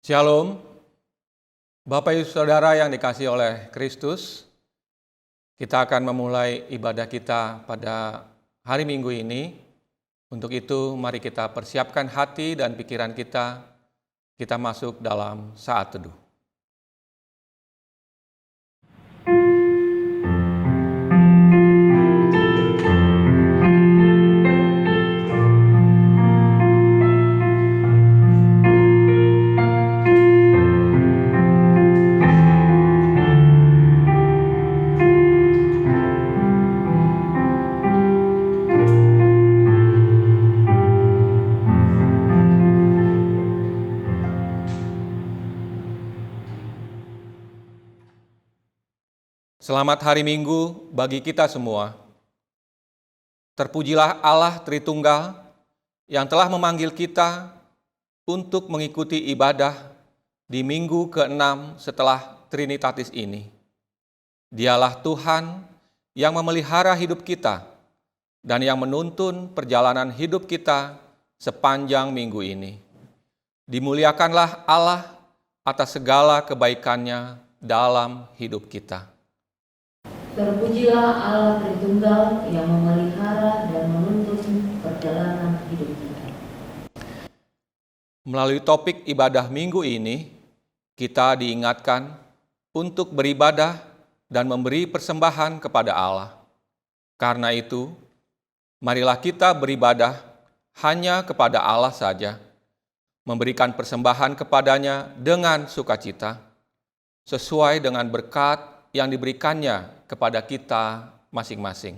Shalom, Bapak Ibu Saudara yang dikasihi oleh Kristus. Kita akan memulai ibadah kita pada hari Minggu ini. Untuk itu, mari kita persiapkan hati dan pikiran kita. Kita masuk dalam saat teduh. Selamat hari Minggu bagi kita semua. Terpujilah Allah Tritunggal yang telah memanggil kita untuk mengikuti ibadah di minggu ke-6 setelah Trinitatis ini. Dialah Tuhan yang memelihara hidup kita dan yang menuntun perjalanan hidup kita sepanjang minggu ini. Dimuliakanlah Allah atas segala kebaikannya dalam hidup kita. Terpujilah Allah Tritunggal yang memelihara dan menuntun perjalanan hidup kita. Melalui topik ibadah minggu ini, kita diingatkan untuk beribadah dan memberi persembahan kepada Allah. Karena itu, marilah kita beribadah hanya kepada Allah saja, memberikan persembahan kepadanya dengan sukacita, sesuai dengan berkat yang diberikannya kepada kita masing-masing.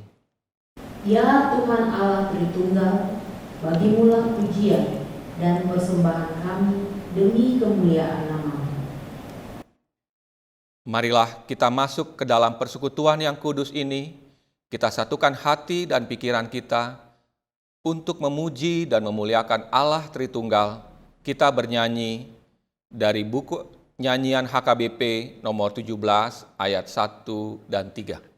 Ya Tuhan Allah Tritunggal, bagimulah pujian dan persembahan kami demi kemuliaan nama-Mu. Marilah kita masuk ke dalam persekutuan yang kudus ini, kita satukan hati dan pikiran kita untuk memuji dan memuliakan Allah Tritunggal. Kita bernyanyi dari buku Nyanyian HKBP nomor 17 ayat 1 dan 3.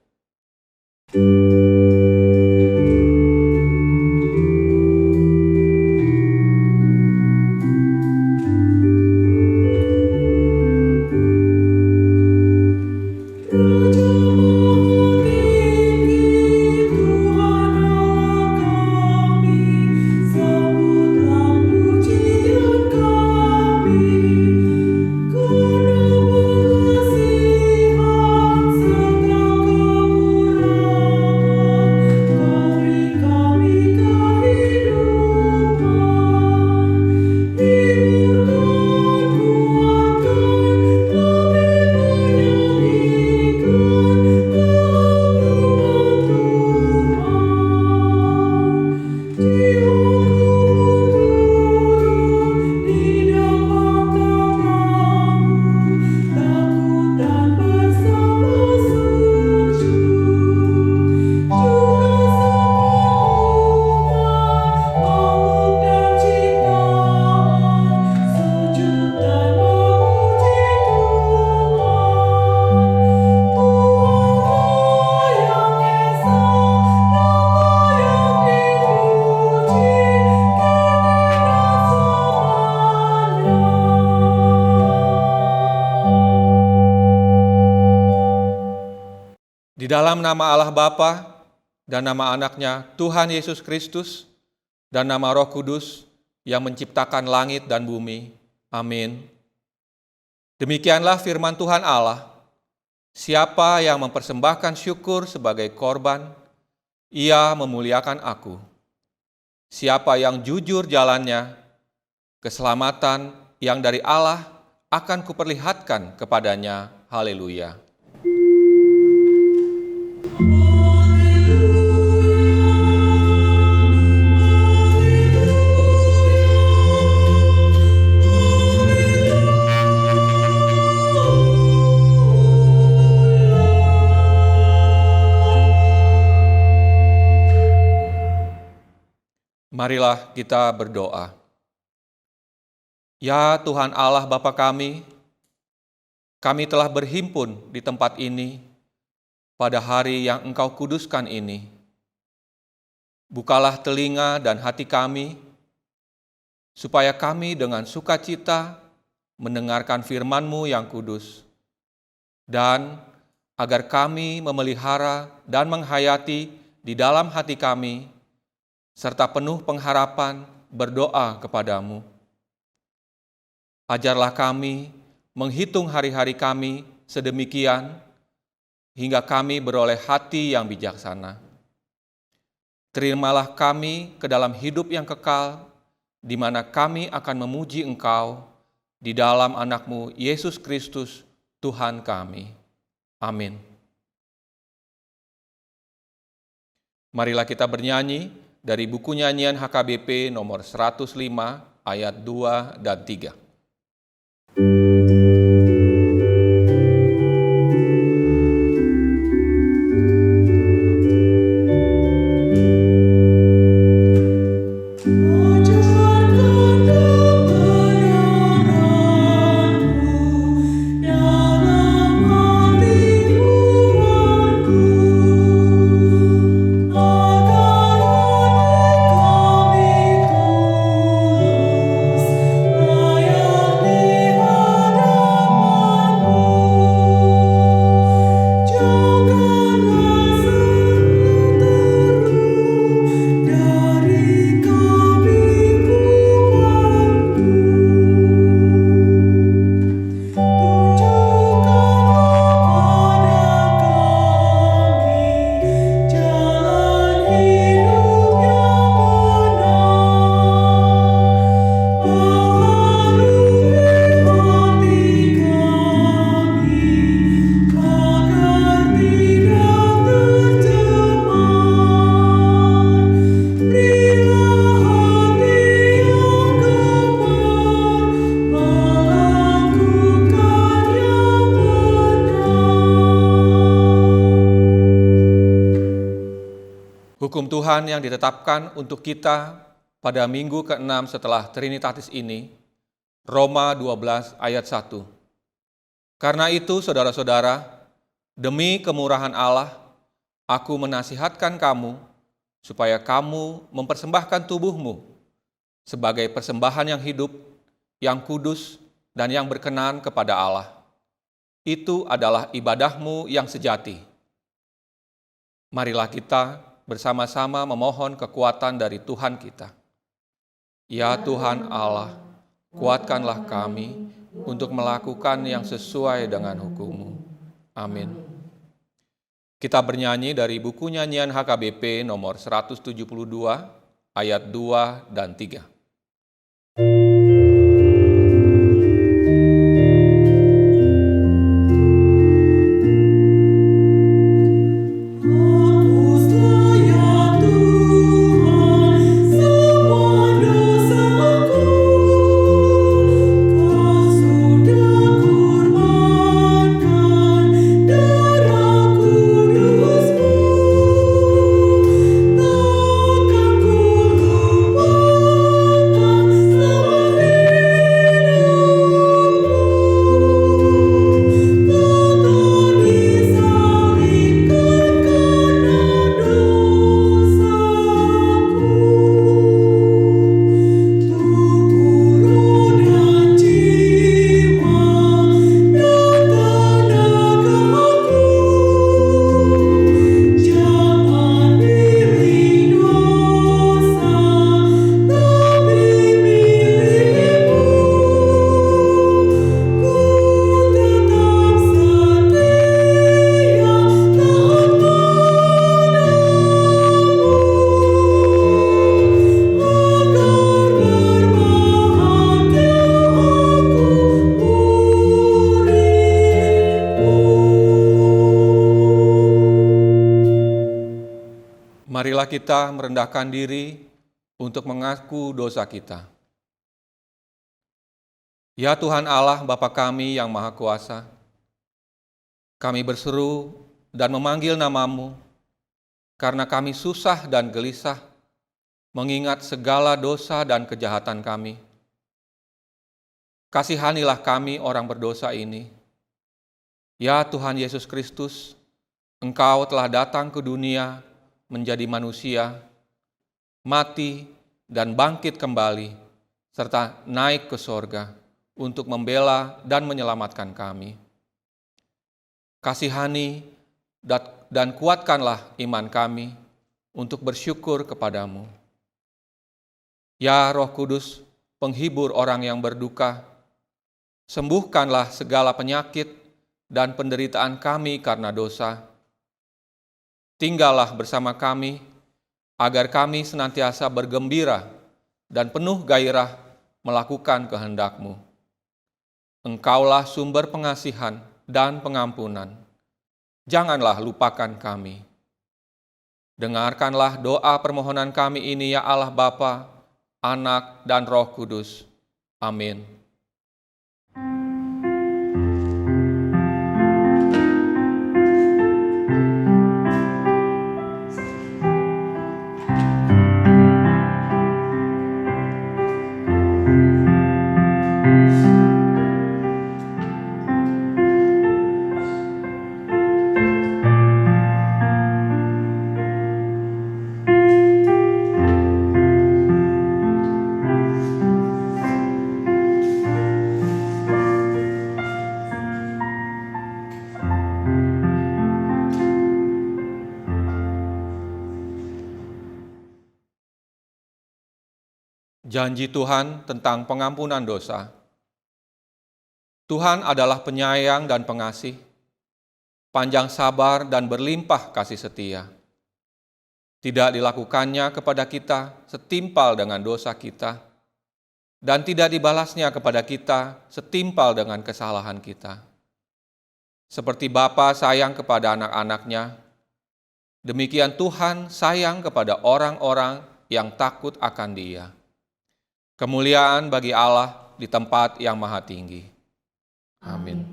Di dalam nama Allah Bapa dan nama Anaknya Tuhan Yesus Kristus dan nama Roh Kudus yang menciptakan langit dan bumi. Amin. Demikianlah firman Tuhan Allah. Siapa yang mempersembahkan syukur sebagai korban, ia memuliakan Aku. Siapa yang jujur jalannya, keselamatan yang dari Allah akan kuperlihatkan kepadanya. Haleluya. Marilah kita berdoa. Ya Tuhan Allah Bapa kami telah berhimpun di tempat ini pada hari yang Engkau kuduskan ini. Bukalah telinga dan hati kami, supaya kami dengan sukacita mendengarkan firman-Mu yang kudus, dan agar kami memelihara dan menghayati di dalam hati kami, serta penuh pengharapan berdoa kepadamu. Ajarlah kami menghitung hari-hari kami sedemikian, hingga kami beroleh hati yang bijaksana. Terimalah kami ke dalam hidup yang kekal, di mana kami akan memuji Engkau di dalam Anak-Mu Yesus Kristus, Tuhan kami. Amin. Marilah kita bernyanyi dari buku nyanyian HKBP nomor 105 ayat 2 dan 3. Hukum Tuhan yang ditetapkan untuk kita pada minggu ke-6 setelah Trinitatis ini, Roma 12 ayat 1. Karena itu, saudara-saudara, demi kemurahan Allah, aku menasihatkan kamu supaya kamu mempersembahkan tubuhmu sebagai persembahan yang hidup, yang kudus, dan yang berkenan kepada Allah. Itu adalah ibadahmu yang sejati. Marilah kita bersama-sama memohon kekuatan dari Tuhan kita. Ya Tuhan Allah, kuatkanlah kami untuk melakukan yang sesuai dengan hukum-Mu. Amin. Kita bernyanyi dari buku nyanyian HKBP nomor 172 ayat 2 dan 3. Marilah kita merendahkan diri untuk mengaku dosa kita. Ya Tuhan Allah, Bapa kami yang Maha Kuasa, kami berseru dan memanggil nama-Mu karena kami susah dan gelisah mengingat segala dosa dan kejahatan kami. Kasihanilah kami orang berdosa ini. Ya Tuhan Yesus Kristus, Engkau telah datang ke dunia menjadi manusia, mati dan bangkit kembali, serta naik ke sorga untuk membela dan menyelamatkan kami. Kasihani dan kuatkanlah iman kami untuk bersyukur kepadamu. Ya Roh Kudus, penghibur orang yang berduka, sembuhkanlah segala penyakit dan penderitaan kami karena dosa. Tinggallah bersama kami, agar kami senantiasa bergembira dan penuh gairah melakukan kehendak-Mu. Engkaulah sumber pengasihan dan pengampunan. Janganlah lupakan kami. Dengarkanlah doa permohonan kami ini, ya Allah Bapa, Anak, dan Roh Kudus. Amin. Janji Tuhan tentang pengampunan dosa. Tuhan adalah penyayang dan pengasih, panjang sabar dan berlimpah kasih setia. Tidak dilakukannya kepada kita setimpal dengan dosa kita, dan tidak dibalasnya kepada kita setimpal dengan kesalahan kita. Seperti Bapa sayang kepada anak-anaknya, demikian Tuhan sayang kepada orang-orang yang takut akan Dia. Kemuliaan bagi Allah di tempat yang maha tinggi. Amin.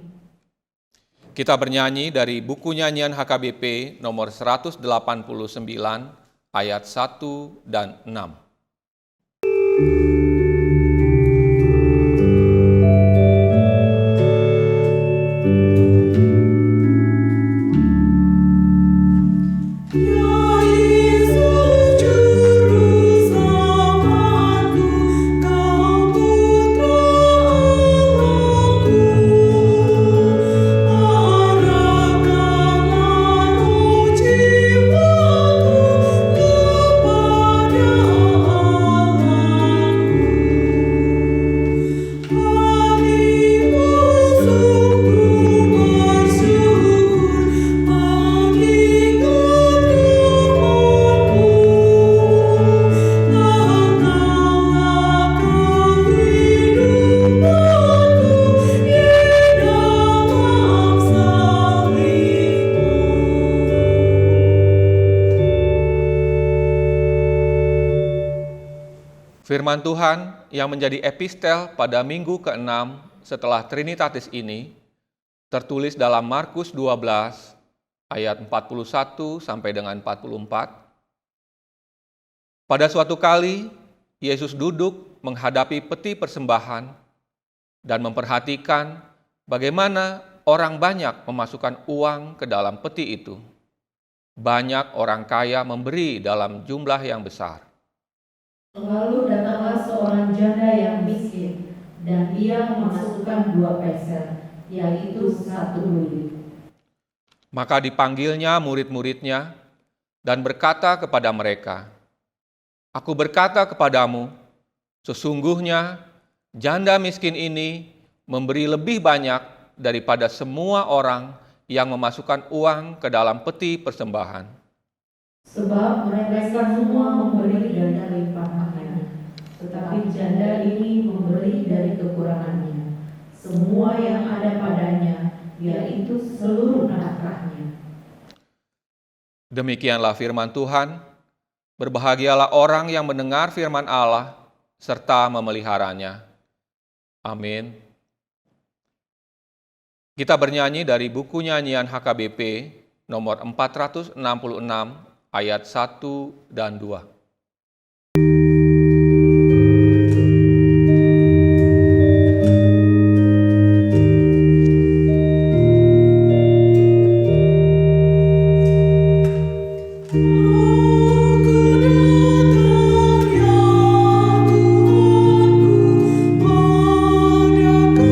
Kita bernyanyi dari buku nyanyian HKBP nomor 189 ayat 1 dan 6. Firman Tuhan yang menjadi epistel pada minggu ke-6 setelah Trinitatis ini tertulis dalam Markus 12 ayat 41 sampai dengan 44. Pada suatu kali Yesus duduk menghadapi peti persembahan dan memperhatikan bagaimana orang banyak memasukkan uang ke dalam peti itu. Banyak orang kaya memberi dalam jumlah yang besar. Lalu datanglah seorang janda yang miskin, dan ia memasukkan 2 peser, yaitu 1 luit. Maka dipanggilnya murid-muridnya dan berkata kepada mereka, "Aku berkata kepadamu, sesungguhnya janda miskin ini memberi lebih banyak daripada semua orang yang memasukkan uang ke dalam peti persembahan. Sebab mereka semua memberi dari limpahannya, tetapi janda ini memberi dari kekurangannya, semua yang ada padanya, yaitu seluruh nafkahnya." Demikianlah firman Tuhan. Berbahagialah orang yang mendengar firman Allah serta memeliharanya. Amin. Kita bernyanyi dari buku nyanyian HKBP nomor 466 ayat 1 dan 2. Ku datang ya Tuhanku,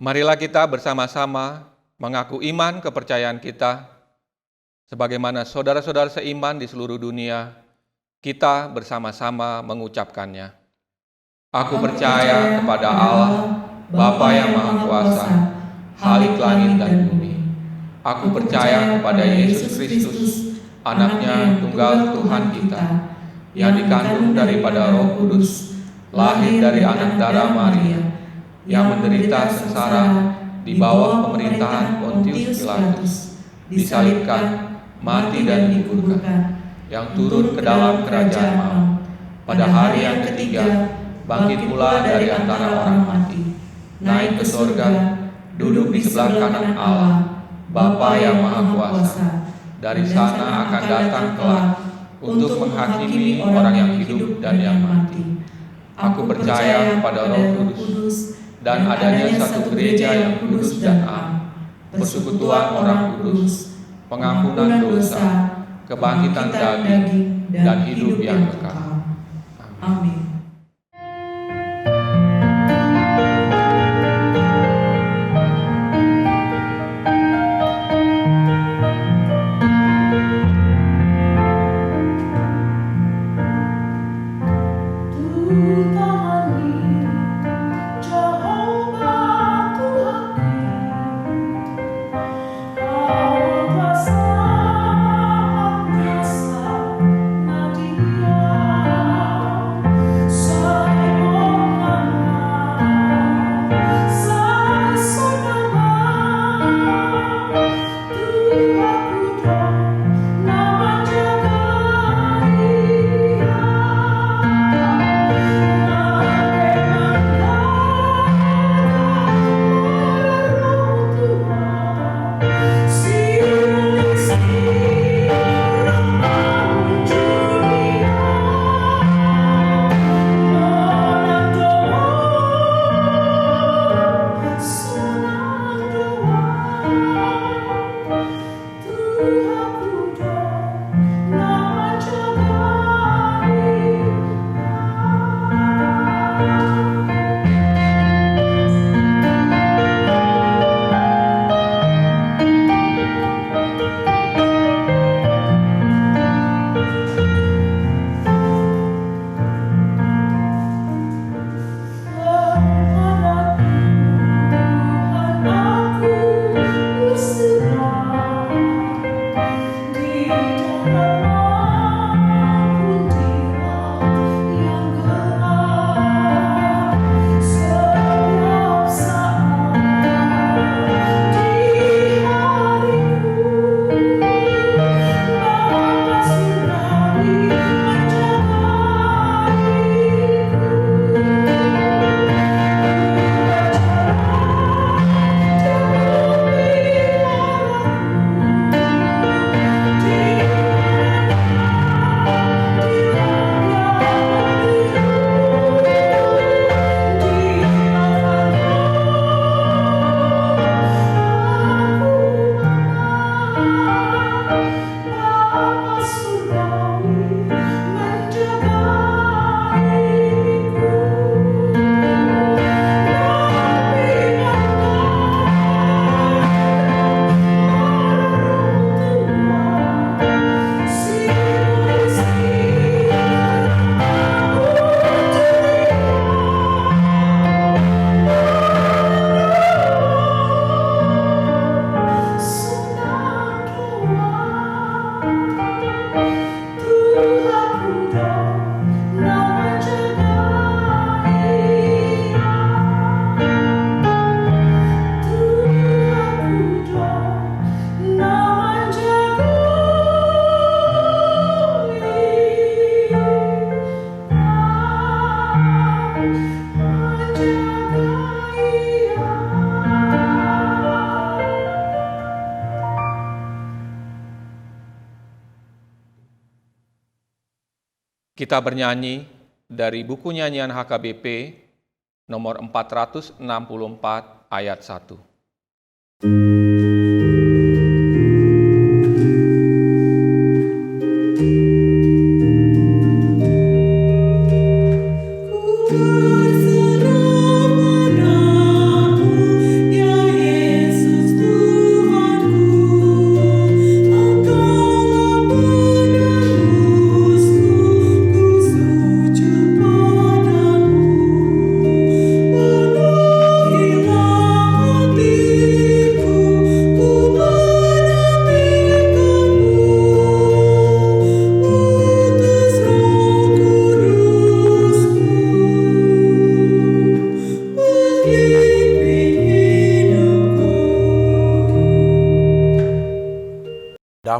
Marilah kita bersama-sama mengaku iman kepercayaan kita, sebagaimana saudara-saudara seiman di seluruh dunia, kita bersama-sama mengucapkannya. Aku percaya kepada Allah, Bapa yang Maha Kuasa, Khalik langit dan bumi. Aku percaya kepada Yesus Kristus, Anaknya tunggal Tuhan kita, yang dikandung daripada Roh Kudus, lahir dari anak darah Maria, yang menderita sengsara di bawah pemerintahan Pontius Pilatus, disalibkan, mati dan dikuburkan, yang turun ke dalam kerajaan maut, pada hari yang ketiga bangkit pula dari antara orang mati, naik ke sorga, duduk di sebelah kanan Allah, Bapa yang Maha Kuasa. Dari sana akan datang kelak untuk menghakimi orang yang hidup dan yang mati. Aku percaya kepada Roh Kudus dan adanya satu gereja yang kudus dan am, persekutuan orang kudus, pengampunan dosa, kebangkitan daging, dan hidup yang kekal. Amin. Kita bernyanyi dari buku nyanyian HKBP nomor 464 ayat 1. Ku berseru padamu,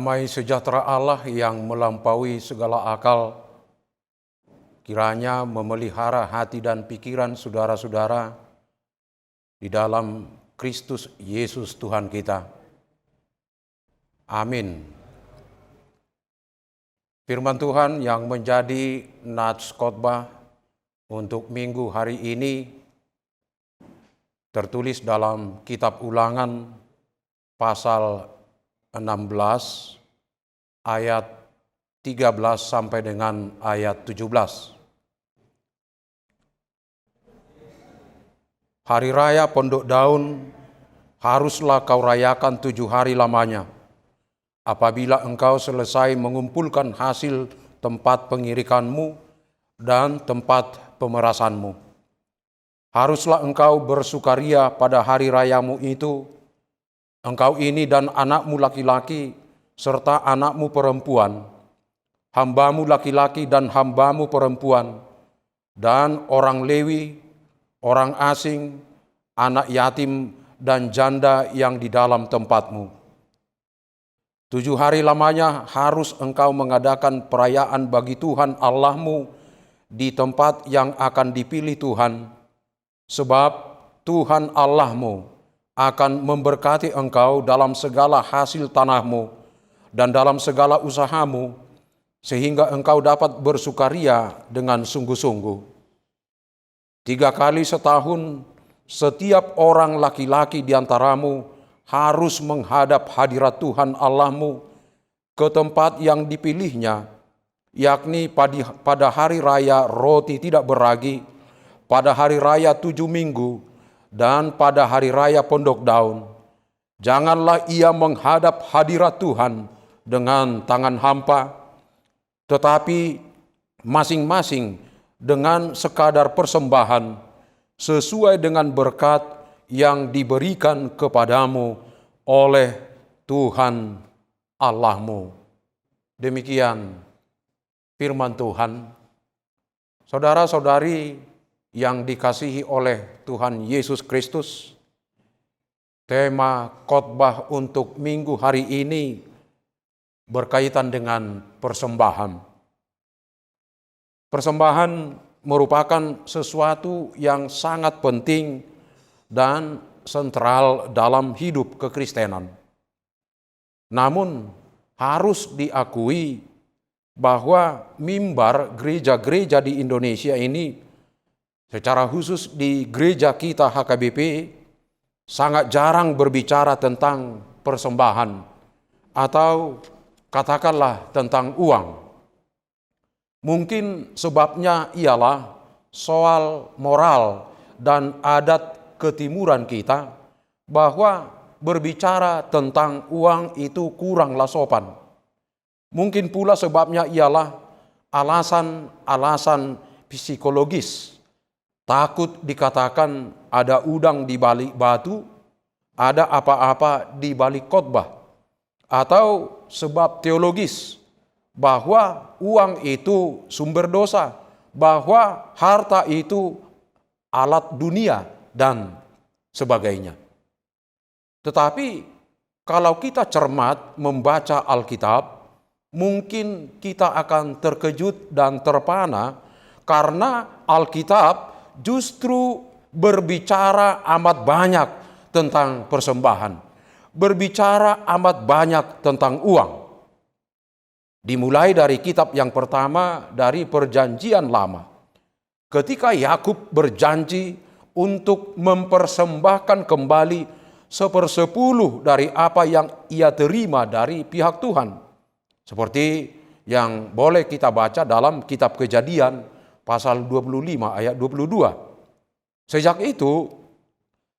Damai sejahtera Allah yang melampaui segala akal, kiranya memelihara hati dan pikiran saudara-saudara di dalam Kristus Yesus Tuhan kita. Amin. Firman Tuhan yang menjadi nats khotbah untuk minggu hari ini tertulis dalam kitab Ulangan pasal 16 ayat 13 sampai dengan ayat 17. Hari raya Pondok Daun haruslah kau rayakan 7 hari lamanya. Apabila engkau selesai mengumpulkan hasil tempat pengirikanmu dan tempat pemerasanmu. Haruslah engkau bersukaria pada hari rayamu itu, engkau ini dan anakmu laki-laki serta anakmu perempuan, hambamu laki-laki dan hambamu perempuan, dan orang Lewi, orang asing, anak yatim dan janda yang di dalam tempatmu. 7 hari lamanya harus engkau mengadakan perayaan bagi Tuhan Allahmu di tempat yang akan dipilih Tuhan, sebab Tuhan Allahmu akan memberkati engkau dalam segala hasil tanahmu dan dalam segala usahamu, sehingga engkau dapat bersukaria dengan sungguh-sungguh. 3 kali setahun, setiap orang laki-laki di antaramu harus menghadap hadirat Tuhan Allahmu ke tempat yang dipilihnya, yakni pada hari raya roti tidak beragi, pada hari raya 7 minggu, dan pada hari raya Pondok Daun. Janganlah ia menghadap hadirat Tuhan dengan tangan hampa, tetapi masing-masing dengan sekadar persembahan sesuai dengan berkat yang diberikan kepadamu oleh Tuhan Allahmu. Demikian firman Tuhan. Saudara-saudari yang dikasihi oleh Tuhan Yesus Kristus, tema khotbah untuk minggu hari ini berkaitan dengan persembahan. Persembahan merupakan sesuatu yang sangat penting dan sentral dalam hidup kekristenan. Namun harus diakui bahwa mimbar gereja-gereja di Indonesia ini, secara khusus di gereja kita HKBP, sangat jarang berbicara tentang persembahan atau katakanlah tentang uang. Mungkin sebabnya ialah soal moral dan adat ketimuran kita, bahwa berbicara tentang uang itu kuranglah sopan. Mungkin pula sebabnya ialah alasan-alasan psikologis. Takut dikatakan ada udang di balik batu, ada apa-apa di balik khotbah. Atau sebab teologis, bahwa uang itu sumber dosa, bahwa harta itu alat dunia, dan sebagainya. Tetapi kalau kita cermat membaca Alkitab, mungkin kita akan terkejut dan terpana karena Alkitab justru berbicara amat banyak tentang persembahan, berbicara amat banyak tentang uang. Dimulai dari kitab yang pertama dari Perjanjian Lama, ketika Yakub berjanji untuk mempersembahkan kembali 1/10 dari apa yang ia terima dari pihak Tuhan. Seperti yang boleh kita baca dalam kitab Kejadian pasal 25 ayat 22. Sejak itu,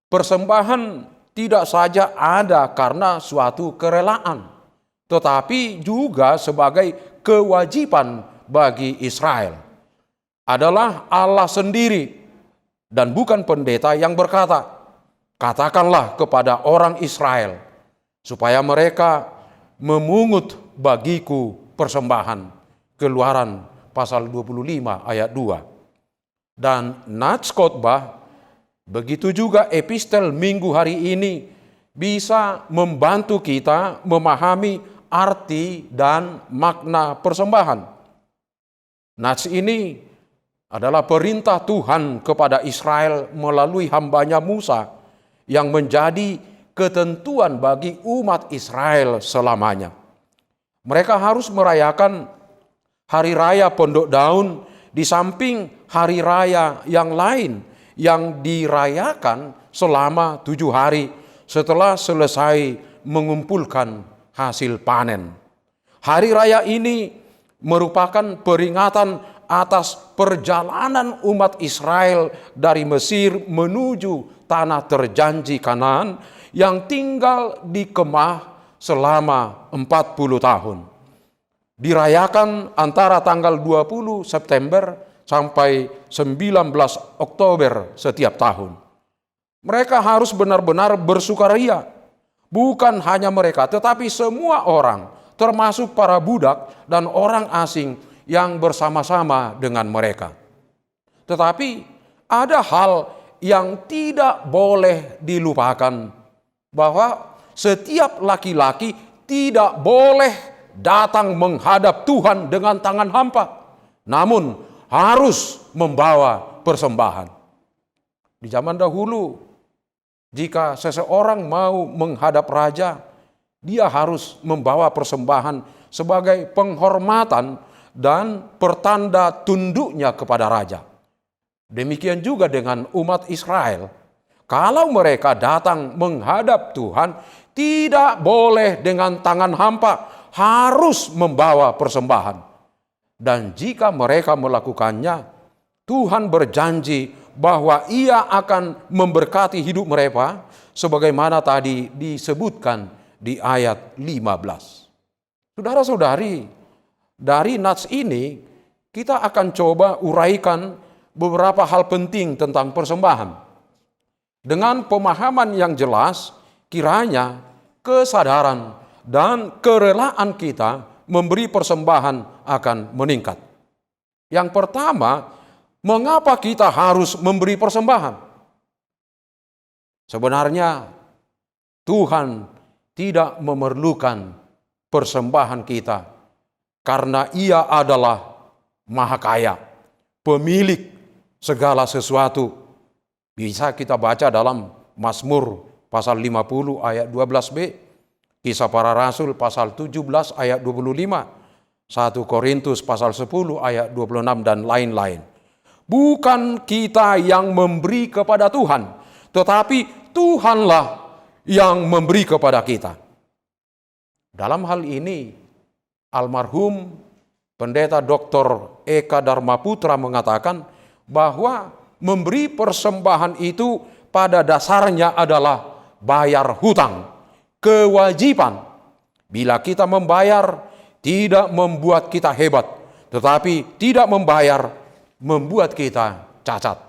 persembahan tidak saja ada karena suatu kerelaan, tetapi juga sebagai kewajiban bagi Israel. Adalah Allah sendiri dan bukan pendeta yang berkata, "Katakanlah kepada orang Israel supaya mereka memungut bagiku persembahan." Keluaran pasal 25 ayat 2. Dan nats khotbah, begitu juga epistel minggu hari ini bisa membantu kita memahami arti dan makna persembahan. Nats ini adalah perintah Tuhan kepada Israel melalui hambanya Musa yang menjadi ketentuan bagi umat Israel selamanya. Mereka harus merayakan hari raya Pondok Daun di samping hari raya yang lain yang dirayakan selama 7 hari setelah selesai mengumpulkan hasil panen. Hari raya ini merupakan peringatan atas perjalanan umat Israel dari Mesir menuju tanah terjanji Kanaan yang tinggal di kemah selama 40 tahun. Dirayakan antara tanggal 20 September sampai 19 Oktober setiap tahun. Mereka harus benar-benar bersukaria. Bukan hanya mereka, tetapi semua orang, termasuk para budak dan orang asing yang bersama-sama dengan mereka. Tetapi ada hal yang tidak boleh dilupakan, bahwa setiap laki-laki tidak boleh datang menghadap Tuhan dengan tangan hampa, namun harus membawa persembahan. Di zaman dahulu, jika seseorang mau menghadap raja, dia harus membawa persembahan sebagai penghormatan dan pertanda tunduknya kepada raja. Demikian juga dengan umat Israel. Kalau mereka datang menghadap Tuhan, tidak boleh dengan tangan hampa, harus membawa persembahan. Dan jika mereka melakukannya, Tuhan berjanji bahwa Ia akan memberkati hidup mereka sebagaimana tadi disebutkan di ayat 15. Saudara-saudari, dari nats ini kita akan coba uraikan beberapa hal penting tentang persembahan. Dengan pemahaman yang jelas, kiranya kesadaran dan kerelaan kita memberi persembahan akan meningkat. Yang pertama, mengapa kita harus memberi persembahan? Sebenarnya Tuhan tidak memerlukan persembahan kita karena Ia adalah Maha Kaya, pemilik segala sesuatu. Bisa kita baca dalam Mazmur pasal 50 ayat 12b, Kisah Para Rasul pasal 17 ayat 25, 1 Korintus pasal 10 ayat 26 dan lain-lain. Bukan kita yang memberi kepada Tuhan, tetapi Tuhanlah yang memberi kepada kita. Dalam hal ini, almarhum Pendeta Dr. Eka Dharmaputra mengatakan bahwa memberi persembahan itu pada dasarnya adalah bayar hutang, kewajiban. Bila kita membayar, tidak membuat kita hebat, tetapi tidak membayar membuat kita cacat.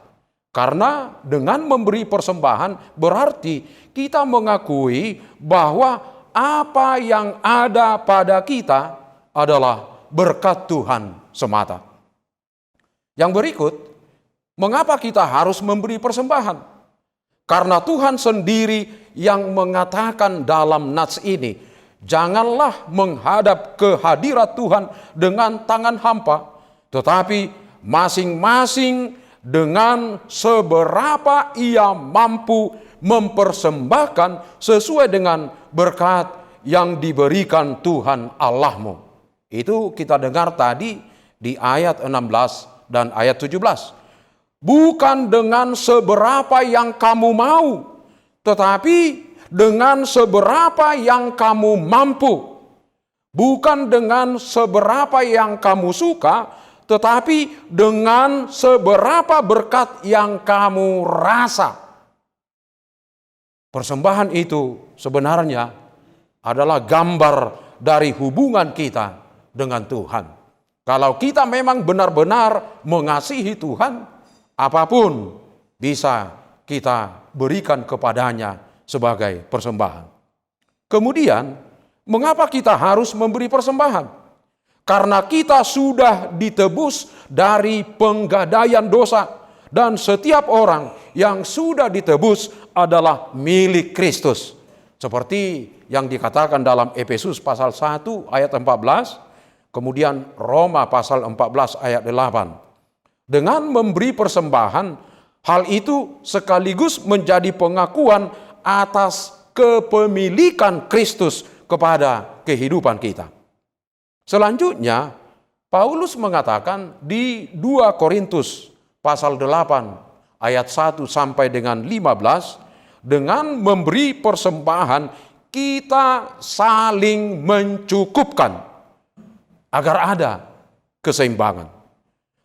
Karena dengan memberi persembahan berarti kita mengakui bahwa apa yang ada pada kita adalah berkat Tuhan semata. Yang berikut, mengapa kita harus memberi persembahan? Karena Tuhan sendiri yang mengatakan dalam nats ini, janganlah menghadap ke hadirat Tuhan dengan tangan hampa, tetapi masing-masing dengan seberapa ia mampu mempersembahkan sesuai dengan berkat yang diberikan Tuhan Allahmu. Itu kita dengar tadi di ayat 16 dan ayat 17. Bukan dengan seberapa yang kamu mau, tetapi dengan seberapa yang kamu mampu. Bukan dengan seberapa yang kamu suka, tetapi dengan seberapa berkat yang kamu rasa. Persembahan itu sebenarnya adalah gambar dari hubungan kita dengan Tuhan. Kalau kita memang benar-benar mengasihi Tuhan, apapun bisa kita berikan kepadanya sebagai persembahan. Kemudian, mengapa kita harus memberi persembahan? Karena kita sudah ditebus dari penggadaian dosa, dan setiap orang yang sudah ditebus adalah milik Kristus. Seperti yang dikatakan dalam Efesus pasal 1 ayat 14, kemudian Roma pasal 14 ayat 8. Dengan memberi persembahan, hal itu sekaligus menjadi pengakuan atas kepemilikan Kristus kepada kehidupan kita. Selanjutnya, Paulus mengatakan di 2 Korintus pasal 8 ayat 1 sampai dengan 15, dengan memberi persembahan kita saling mencukupkan agar ada keseimbangan.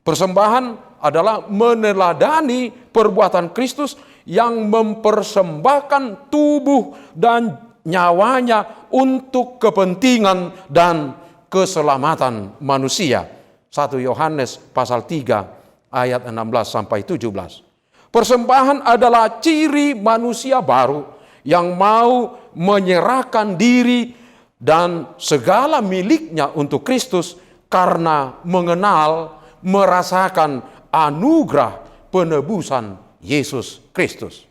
Persembahan adalah meneladani perbuatan Kristus yang mempersembahkan tubuh dan nyawanya untuk kepentingan dan keselamatan manusia. 1 Yohanes pasal 3 ayat 16 sampai 17. Persembahan adalah ciri manusia baru yang mau menyerahkan diri dan segala miliknya untuk Kristus karena mengenal, merasakan anugerah penebusan Yesus Kristus.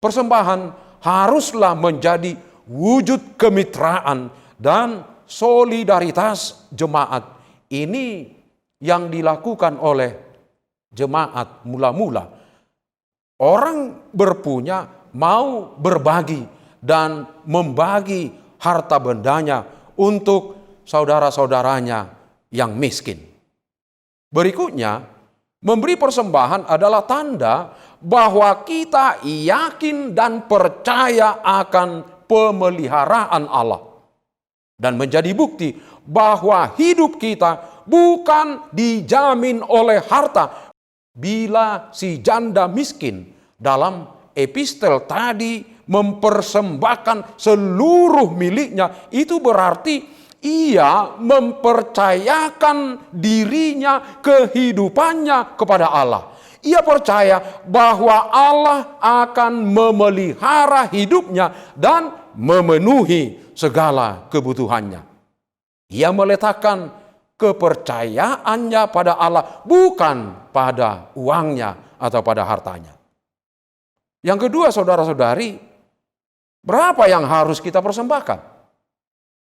Persembahan haruslah menjadi wujud kemitraan dan solidaritas jemaat. Ini yang dilakukan oleh jemaat mula-mula. Orang berpunya mau berbagi dan membagi harta bendanya untuk saudara-saudaranya yang miskin. Berikutnya, memberi persembahan adalah tanda bahwa kita yakin dan percaya akan pemeliharaan Allah. Dan menjadi bukti bahwa hidup kita bukan dijamin oleh harta. Bila si janda miskin dalam epistel tadi mempersembahkan seluruh miliknya, itu berarti ia mempercayakan dirinya, kehidupannya kepada Allah. Ia percaya bahwa Allah akan memelihara hidupnya dan memenuhi segala kebutuhannya. Ia meletakkan kepercayaannya pada Allah, bukan pada uangnya atau pada hartanya. Yang kedua, saudara-saudari, berapa yang harus kita persembahkan?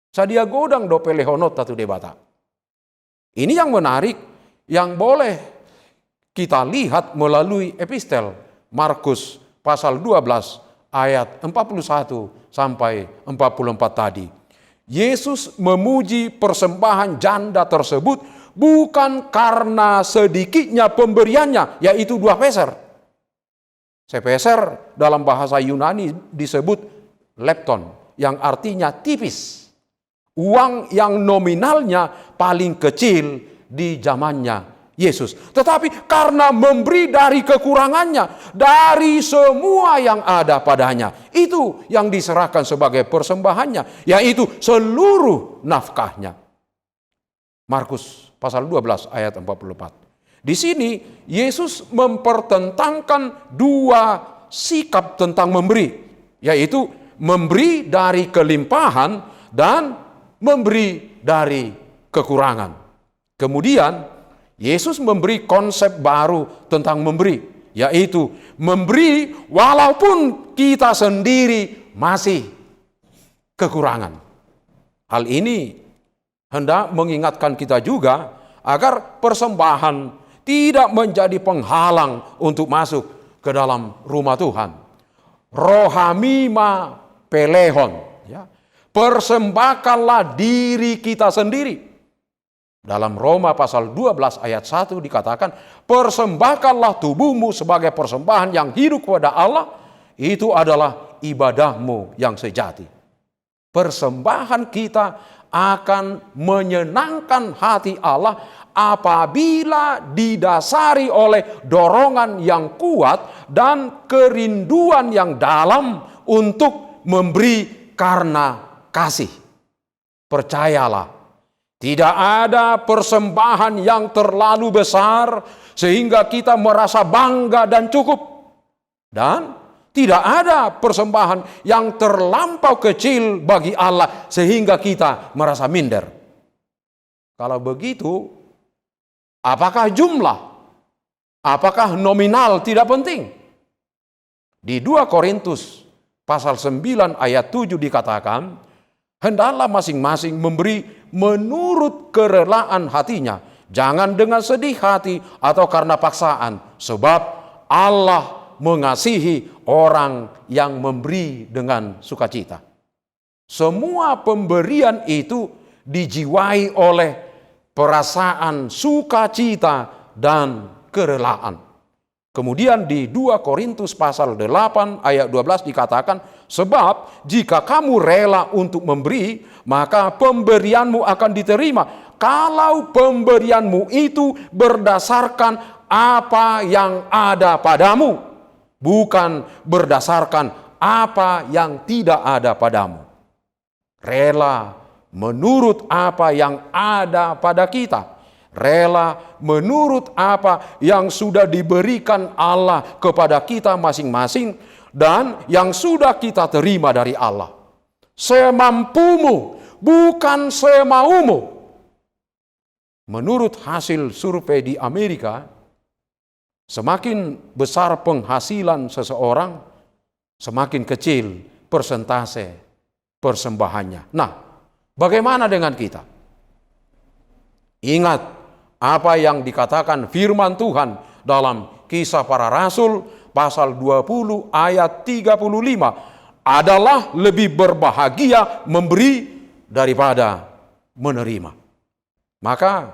Sadia godang do pelehonot tatu debata. Ini yang menarik, yang boleh kita lihat melalui epistel Markus pasal 12 ayat 41 sampai 44 tadi. Yesus memuji persembahan janda tersebut bukan karena sedikitnya pemberiannya, yaitu 2 peser. Sepeser dalam bahasa Yunani disebut lepton, yang artinya tipis. Uang yang nominalnya paling kecil di zamannya Yesus. Tetapi karena memberi dari kekurangannya, dari semua yang ada padanya, itu yang diserahkan sebagai persembahannya, yaitu seluruh nafkahnya. Markus pasal 12 ayat 44. Di sini Yesus mempertentangkan 2 sikap tentang memberi, yaitu memberi dari kelimpahan dan memberi dari kekurangan. Kemudian Yesus memberi konsep baru tentang memberi, yaitu memberi walaupun kita sendiri masih kekurangan. Hal ini hendak mengingatkan kita juga agar persembahan tidak menjadi penghalang untuk masuk ke dalam rumah Tuhan. Rohamima pelehon, ya. Persembahkanlah diri kita sendiri. Dalam Roma pasal 12 ayat 1 dikatakan, persembahkanlah tubuhmu sebagai persembahan yang hidup kepada Allah, itu adalah ibadahmu yang sejati. Persembahan kita akan menyenangkan hati Allah apabila didasari oleh dorongan yang kuat dan kerinduan yang dalam untuk memberi karena kasih. Percayalah, tidak ada persembahan yang terlalu besar sehingga kita merasa bangga dan cukup. Dan tidak ada persembahan yang terlampau kecil bagi Allah sehingga kita merasa minder. Kalau begitu, apakah jumlah? Apakah nominal tidak penting? Di 2 Korintus pasal 9 ayat 7 dikatakan, hendaklah masing-masing memberi menurut kerelaan hatinya, jangan dengan sedih hati atau karena paksaan, sebab Allah mengasihi orang yang memberi dengan sukacita. Semua pemberian itu dijiwai oleh perasaan sukacita dan kerelaan. Kemudian di 2 Korintus pasal 8 ayat 12 dikatakan, sebab jika kamu rela untuk memberi, maka pemberianmu akan diterima. Kalau pemberianmu itu berdasarkan apa yang ada padamu, bukan berdasarkan apa yang tidak ada padamu. Rela menurut apa yang ada pada kita. Rela menurut apa yang sudah diberikan Allah kepada kita masing-masing dan yang sudah kita terima dari Allah. Semampumu, bukan semaumu. Menurut hasil survei di Amerika, semakin besar penghasilan seseorang, semakin kecil persentase persembahannya. Nah, bagaimana dengan kita? Ingat apa yang dikatakan firman Tuhan dalam Kisah Para Rasul pasal 20 ayat 35, adalah lebih berbahagia memberi daripada menerima. Maka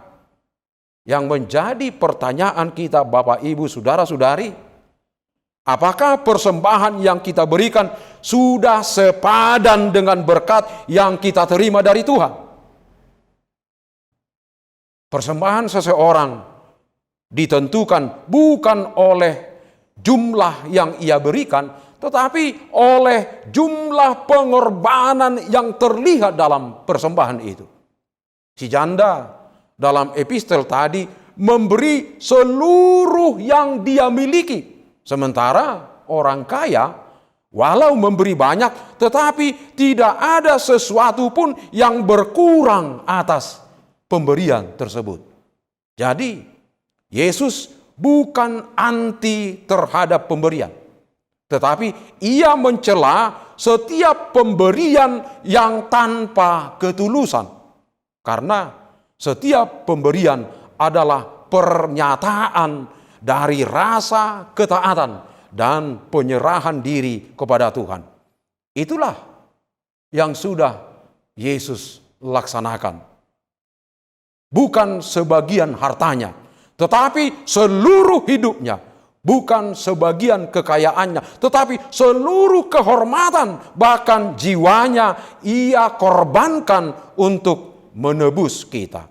yang menjadi pertanyaan kita Bapak Ibu Saudara-saudari, apakah persembahan yang kita berikan sudah sepadan dengan berkat yang kita terima dari Tuhan? Persembahan seseorang ditentukan bukan oleh jumlah yang ia berikan, tetapi oleh jumlah pengorbanan yang terlihat dalam persembahan itu. Si janda dalam epistel tadi memberi seluruh yang dia miliki. Sementara orang kaya walau memberi banyak, tetapi tidak ada sesuatu pun yang berkurang atas pemberian tersebut. Jadi Yesus bukan anti terhadap pemberian, tetapi ia mencela setiap pemberian yang tanpa ketulusan. Karena setiap pemberian adalah pernyataan dari rasa ketaatan dan penyerahan diri kepada Tuhan. Itulah yang sudah Yesus laksanakan. Bukan sebagian hartanya, tetapi seluruh hidupnya. Bukan sebagian kekayaannya, tetapi seluruh kehormatan, bahkan jiwanya ia korbankan untuk menebus kita.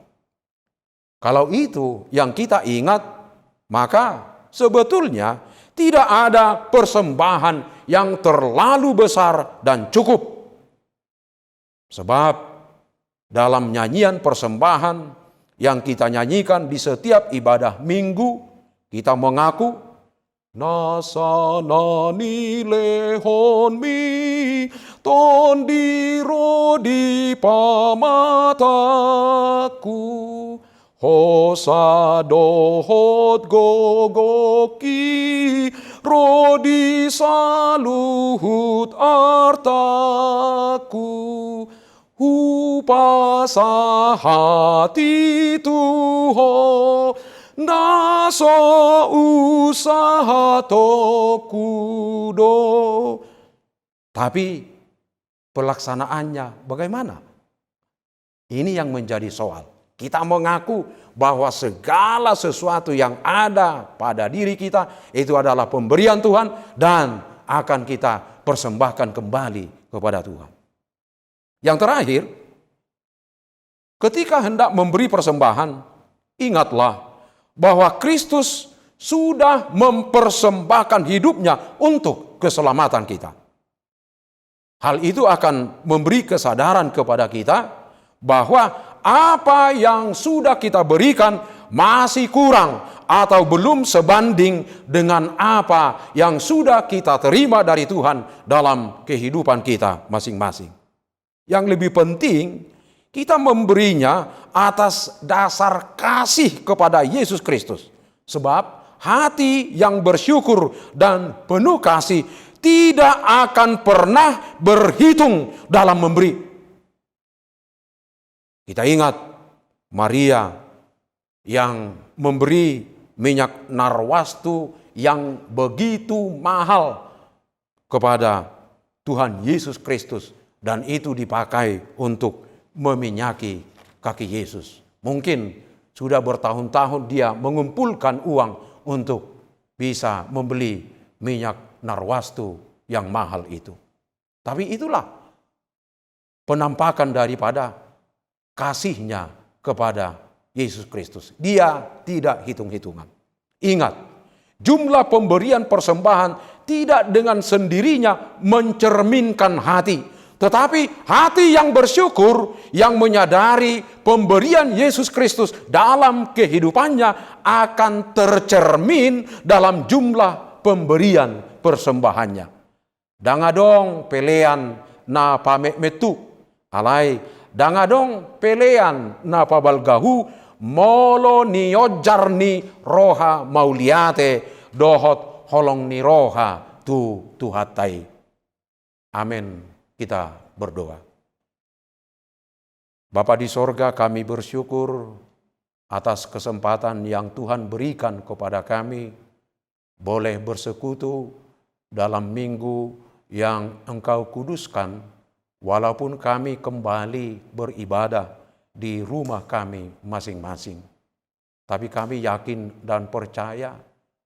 Kalau itu yang kita ingat, maka sebetulnya tidak ada persembahan yang terlalu besar dan cukup. Sebab dalam nyanyian persembahan yang kita nyanyikan di setiap ibadah minggu, kita mengaku, nasa nani lehon mi ton diro di pamataku hosa dohot gogoki rodi saluhut artaku upasa hati tuho naso usaha tokudo. Tapi pelaksanaannya bagaimana? Ini yang menjadi soal. Kita mengaku bahwa segala sesuatu yang ada pada diri kita itu adalah pemberian Tuhan dan akan kita persembahkan kembali kepada Tuhan. Yang terakhir, ketika hendak memberi persembahan, ingatlah bahwa Kristus sudah mempersembahkan hidupnya untuk keselamatan kita. Hal itu akan memberi kesadaran kepada kita bahwa apa yang sudah kita berikan masih kurang atau belum sebanding dengan apa yang sudah kita terima dari Tuhan dalam kehidupan kita masing-masing. Yang lebih penting, kita memberinya atas dasar kasih kepada Yesus Kristus. Sebab hati yang bersyukur dan penuh kasih tidak akan pernah berhitung dalam memberi. Kita ingat Maria yang memberi minyak narwastu yang begitu mahal kepada Tuhan Yesus Kristus, dan itu dipakai untuk meminyaki kaki Yesus. Mungkin sudah bertahun-tahun dia mengumpulkan uang untuk bisa membeli minyak narwastu yang mahal itu. Tapi itulah penampakan daripada kasihnya kepada Yesus Kristus. Dia tidak hitung-hitungan. Ingat, jumlah pemberian persembahan tidak dengan sendirinya mencerminkan hati, tetapi hati yang bersyukur, yang menyadari pemberian Yesus Kristus dalam kehidupannya akan tercermin dalam jumlah pemberian persembahannya. Dangadong pelean na pamek metu, alai dangadong pelean na pabalgahu, molo ni ojarni roha mauliate dohot holong ni roha tu tuhatai. Amin. Kita berdoa. Bapa di sorga, kami bersyukur atas kesempatan yang Tuhan berikan kepada kami boleh bersekutu dalam minggu yang Engkau kuduskan, walaupun kami kembali beribadah di rumah kami masing-masing. Tapi kami yakin dan percaya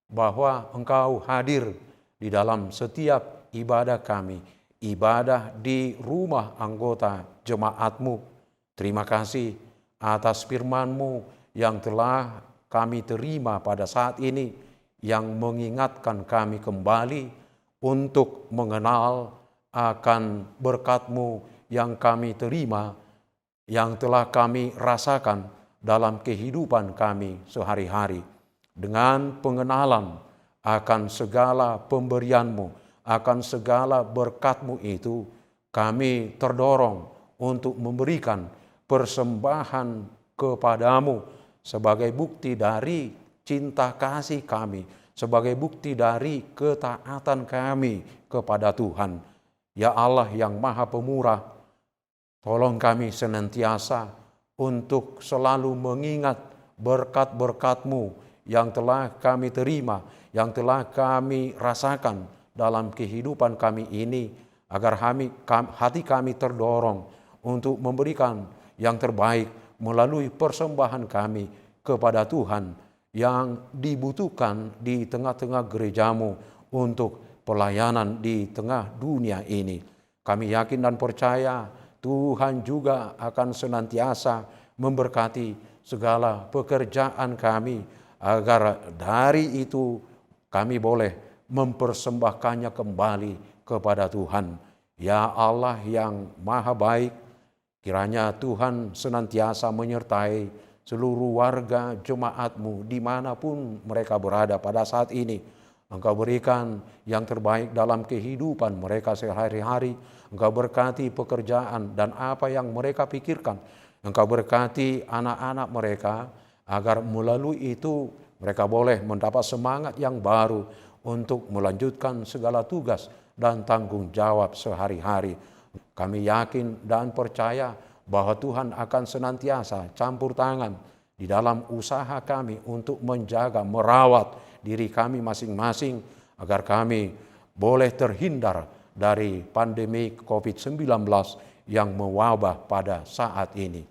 bahwa Engkau hadir di dalam setiap ibadah kami, ibadah di rumah anggota jemaat-Mu. Terima kasih atas firman-Mu yang telah kami terima pada saat ini, yang mengingatkan kami kembali untuk mengenal akan berkat-Mu yang kami terima, yang telah kami rasakan dalam kehidupan kami sehari-hari. Dengan pengenalan akan segala pemberian-Mu, akan segala berkat-Mu itu, kami terdorong untuk memberikan persembahan kepadamu sebagai bukti dari cinta kasih kami, sebagai bukti dari ketaatan kami kepada Tuhan. Ya Allah yang Maha Pemurah, tolong kami senantiasa untuk selalu mengingat berkat-berkat-Mu yang telah kami terima, yang telah kami rasakan dalam kehidupan kami ini, agar hati kami terdorong untuk memberikan yang terbaik melalui persembahan kami kepada Tuhan yang dibutuhkan di tengah-tengah gereja-Mu untuk pelayanan di tengah dunia ini. Kami yakin dan percaya Tuhan juga akan senantiasa memberkati segala pekerjaan kami, agar dari itu kami boleh mempersembahkannya kembali kepada Tuhan. Ya Allah yang Maha Baik, kiranya Tuhan senantiasa menyertai seluruh warga jemaat-Mu dimanapun mereka berada pada saat ini. Engkau berikan yang terbaik dalam kehidupan mereka sehari-hari. Engkau berkati pekerjaan dan apa yang mereka pikirkan. Engkau berkati anak-anak mereka, agar melalui itu mereka boleh mendapat semangat yang baru untuk melanjutkan segala tugas dan tanggung jawab sehari-hari. Kami yakin dan percaya bahwa Tuhan akan senantiasa campur tangan di dalam usaha kami untuk menjaga, merawat diri kami masing-masing, agar kami boleh terhindar dari pandemi COVID-19 yang mewabah pada saat ini.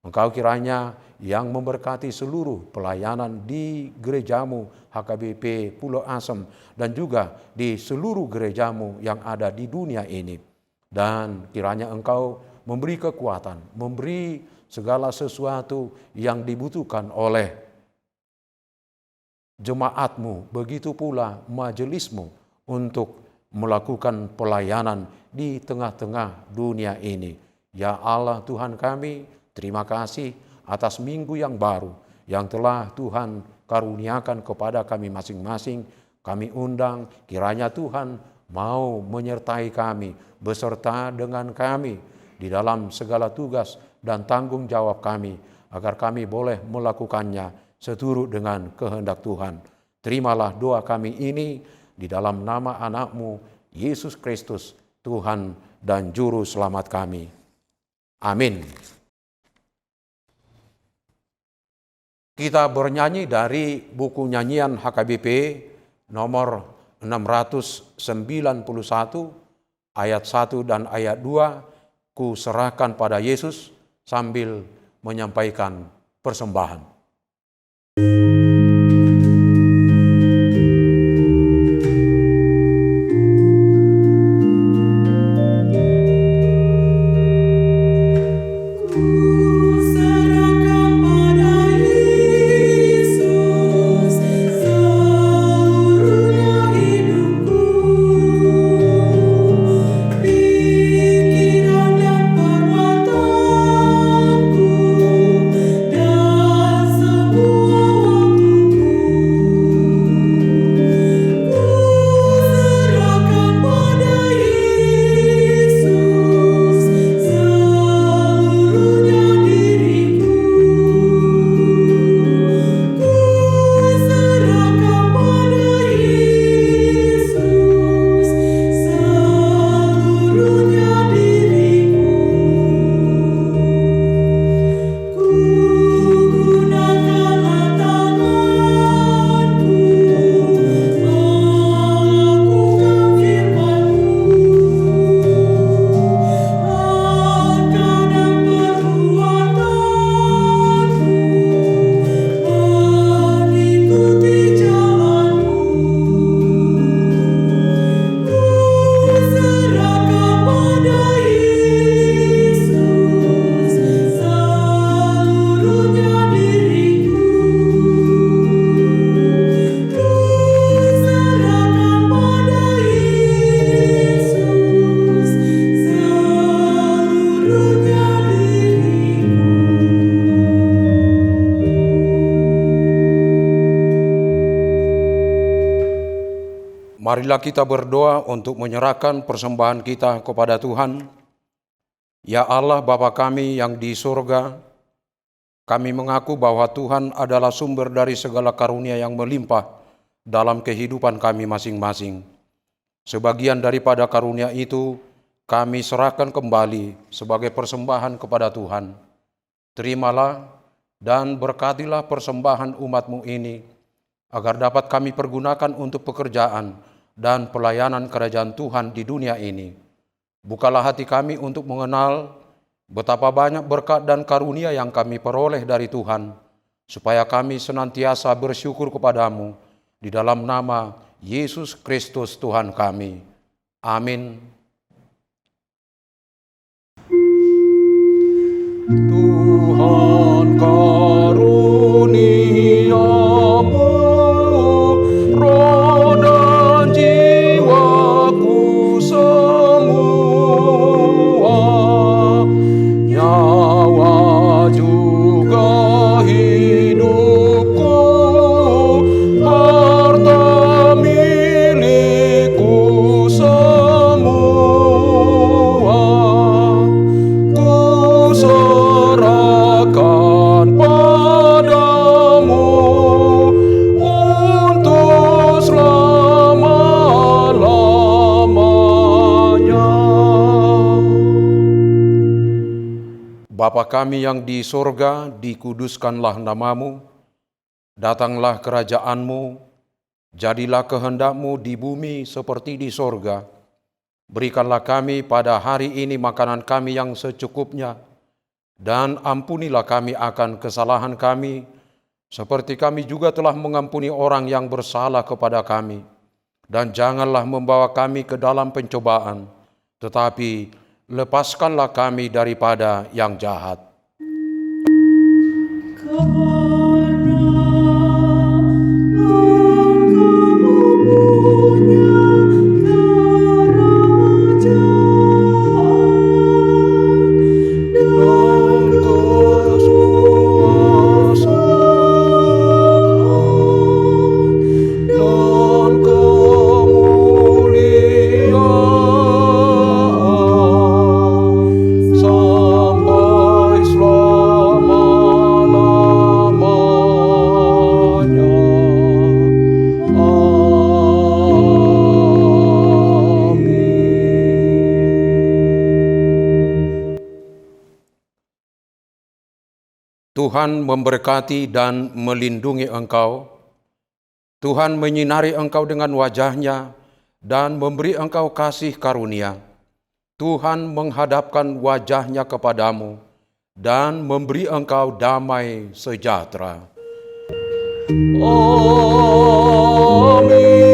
Engkau kiranya yang memberkati seluruh pelayanan di gereja-Mu HKBP Pulau Asem, dan juga di seluruh gereja-Mu yang ada di dunia ini. Dan kiranya Engkau memberi kekuatan, memberi segala sesuatu yang dibutuhkan oleh jemaat-Mu, begitu pula majelis-Mu, untuk melakukan pelayanan di tengah-tengah dunia ini. Ya Allah Tuhan kami, terima kasih atas minggu yang baru yang telah Tuhan karuniakan kepada kami masing-masing. Kami undang kiranya Tuhan mau menyertai kami, beserta dengan kami di dalam segala tugas dan tanggung jawab kami, agar kami boleh melakukannya seturut dengan kehendak Tuhan. Terimalah doa kami ini di dalam nama anak-Mu Yesus Kristus, Tuhan dan Juru Selamat kami. Amin. Kita bernyanyi dari buku nyanyian HKBP nomor 691 ayat 1 dan ayat 2, ku serahkan pada Yesus, sambil menyampaikan persembahan. Marilah kita berdoa untuk menyerahkan persembahan kita kepada Tuhan. Ya Allah Bapa kami yang di surga, kami mengaku bahwa Tuhan adalah sumber dari segala karunia yang melimpah dalam kehidupan kami masing-masing. Sebagian daripada karunia itu kami serahkan kembali sebagai persembahan kepada Tuhan. Terimalah dan berkatilah persembahan umat-Mu ini, agar dapat kami pergunakan untuk pekerjaan dan pelayanan kerajaan Tuhan di dunia ini. Bukalah hati kami untuk mengenal betapa banyak berkat dan karunia yang kami peroleh dari Tuhan, supaya kami senantiasa bersyukur kepadamu di dalam nama Yesus Kristus Tuhan kami. Amin. Tuhan karuniamu, roh dan jiwaku semua, nyawa juga hidupku, harta milikku semua, ku serahkan padamu untuk selama-lamanya. Bapa kami yang di sorga, dikuduskanlah namamu, datanglah kerajaanmu, jadilah kehendakmu di bumi seperti di sorga. Berikanlah kami pada hari ini makanan kami yang secukupnya, dan ampunilah kami akan kesalahan kami, seperti kami juga telah mengampuni orang yang bersalah kepada kami. Dan janganlah membawa kami ke dalam pencobaan, tetapi lepaskanlah kami daripada yang jahat. Sampai selama-lamanya. Tuhan memberkati dan melindungi engkau. Tuhan menyinari engkau dengan wajah-Nya dan memberi engkau kasih karunia. Tuhan menghadapkan wajah-Nya kepadamu dan memberi engkau damai sejahtera. Amin.